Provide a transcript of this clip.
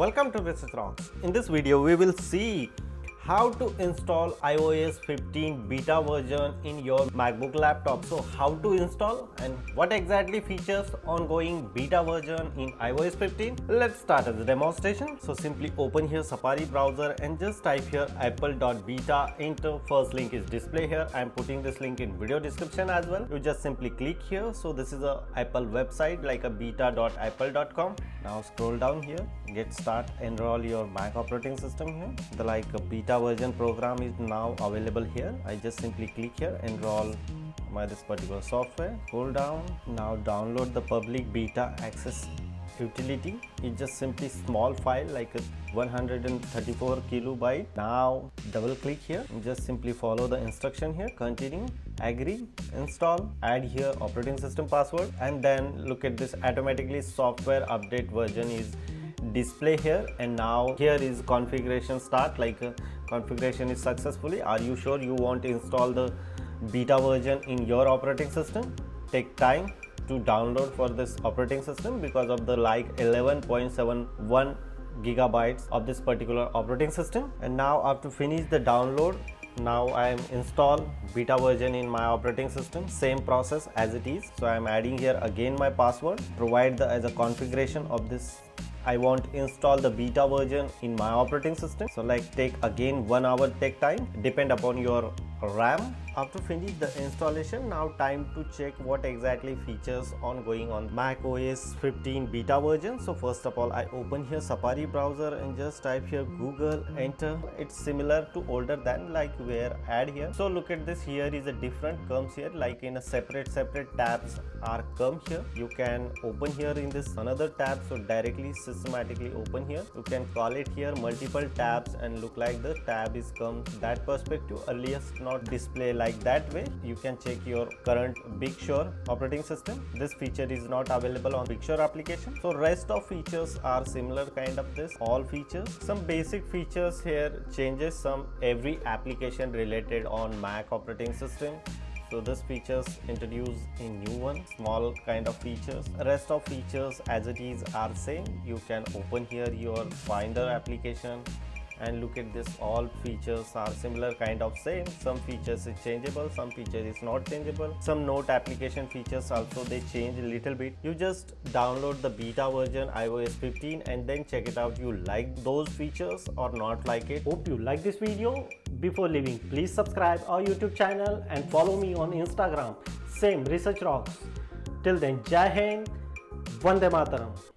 Welcome to Research Rocks. In this video, we will see how to install iOS 15 beta version in your MacBook laptop. So how to install and what exactly features ongoing beta version in iOS 15. Let's start as a demonstration. So simply open here Safari browser and just type here apple.beta. Enter first link is display here. I'm putting this link in video description as well. You just simply click here. So this is a Apple website like a beta.apple.com. Now scroll down here, get start, enroll your Mac operating system here. The a beta version program is now available here. I just simply click here, enroll this particular software. Scroll down, now download the public beta access utility. It's just simply small file like a 134 kilobyte. Now double click here and just simply follow the instruction here, continue, agree, install, add here operating system password, and then look at this automatically software update version is display here. And now here is configuration start, configuration is successfully. Are you sure you want to install the beta version in your operating system? Take time to download for this operating system because of the 11.71 gigabytes of this particular operating system. And now after finish the download, now I am install beta version in my operating system, same process as it is. So I am adding here again my password, provide as a configuration of this. I want to install the beta version in my operating system, so take again 1 hour take time, depend upon your RAM. After finish the installation, now time to check what exactly features ongoing on Mac OS 15 beta version. So first of all, I open here Safari browser and just type here Google, enter. It's similar to older than where add here. So look at this, here is a different comes here in a separate tabs are come here. You can open here in this another tab, so directly systematically open here. You can call it here multiple tabs and look like the tab is come that perspective, earliest not display like that way. You can check your current Big Sur operating system. This feature is not available on Big Sur application. So rest of features are similar kind of this, all features. Some basic features here changes, some every application related on Mac operating system. So this features introduce a new one, small kind of features. Rest of features as it is are same. You can open here your Finder application and look at this, all features are similar kind of same. Some features is changeable, some features is not changeable. Some note application features also they change a little bit. You just download the beta version iOS 15 and then check it out. You like those features or not like it. Hope you like this video. Before leaving, please subscribe our YouTube channel and follow me on Instagram, same Research Rocks. Till then, Jai Hind, Vande Mataram.